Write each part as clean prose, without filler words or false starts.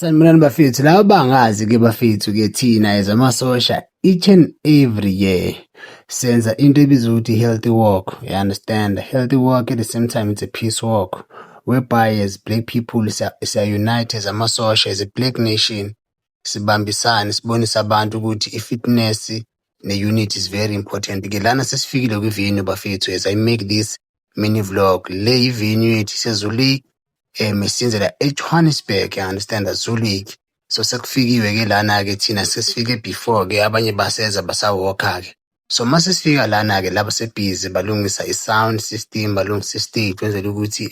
Sanibonani bafethu, laba bangazi-ke bafethu-ke thina as amasosha each and every year senza into ebizwa ukuthi healthy walk, you understand? Healthy walk at the same time it's a peace walk whereby as black people siya-unite as amasosha, as a black nation, sibambisane sibonise abantu ukuthi i-fitness ne-unity is very important-ke. Lana sesifikile kwi-venue bafethu as I make this mini vlog. Le i-venue yethu iseZulu mesinzela eJohannesburg, you understand, Zulu. So sekufikiwe-ke lana-ke thina sesifike before-ke abanye baseza basawalker-ke. So mase sifika lana-ke laba sebhizi balungisa i-sound system, balungisa i-stage kwenzela ukuthi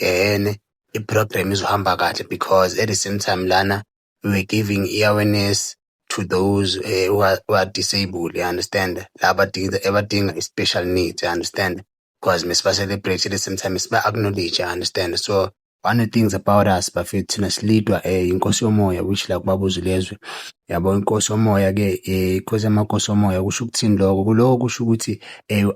i-program izohamba kahle because at the same time lana we were giving awareness to those who are disabled, you understand, laba abadinga i-special needs, you understand, because mesibacelebrate at the same time siba-acknowledge, you understand. So one of the things about us bafethu thina silidwa inkosi yomoya, which like Baba uZulezwe, yabo inkosi yomoya-ke inkosi yamakhosi yomoya kusho ukuthini lokho? Kuloko kusho ukuthi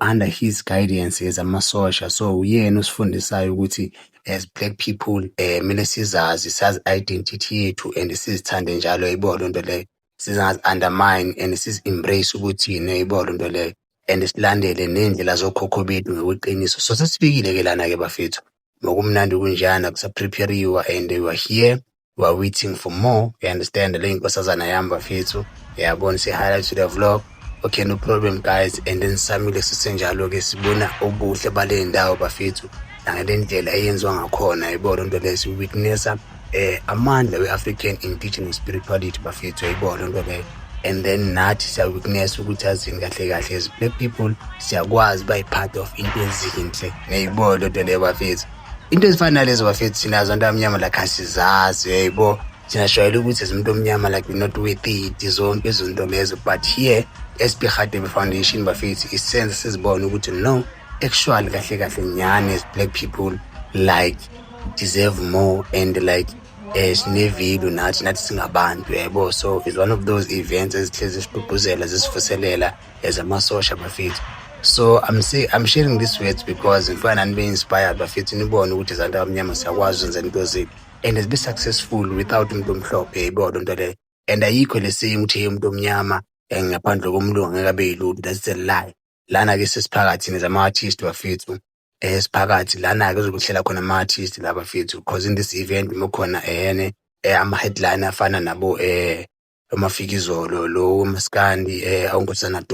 under his guidance as amasosha. So uyena osifundisayo ukuthi as black people kumele sizazi, sazi identity yethu and sizithande njalo, yayibona lento leyo, sizazi undermine and sizi-embrace ukuthi yayibona lento leyo, and silandele nendlela zokhokho bethu ngokweqiniso. So sesifikile-ke lana-ke bafethu, ngokumnandi kunjana kusaprepariwa and we are here, we are waiting for more, you understand. Le inkosazana yami bafethu, yabona si-highlight to the vlog. Okay, no problem guys. And then samile sisenjalo-ke sibona ubuhle bale ndawo bafethu nangale ndlela eyenziwa ngakhona, yayibona lento leyo, si-witnessa amandla we-African indigenous spirituality bafethu, yayibona lento leyo. And then nathi siya-witness ukuthi azini kahle kahle as black people siyakwazi bayi-part of into ezinhle, yayibona lento leyo bafethu. Into ezifana nalezo bafethu thina abantu abamnyama like asizazi, yayibo, thina shayela ukuthi as umuntu omnyama like we're not worth it, zonke izinto lezo. But here SB Radebe Foundation bafethu isenza sizibona ukuthi no, actually kahle kahle nyani as black people like deserve more and like sinevalue nathi singabantu, yabo. So it's one of those events ezihlezi zisiqhubuzela zisivuselela as amasosha bafethu. So I'm sharing this words because ngifuna nibe inspired bafethu, nibone ukuthi izantu abamnyama siyakwazi ukwenza into zethu and be successful without umuntu omhlophe, yayibona lento leyo. And ayikho le saying ukuthi umuntu omnyama ngaphandle komlungu ngeke abe yilutho, that's a lie. Lana-ke sesiphakathi nezama-artist bafethu, siphakathi lana-ke kuzokuhlela khona ama-artist la bafethu, because in this event mokhona ama-headline afana nabo uMafikizolo, lo uMaskandi, uNkosazana Dube.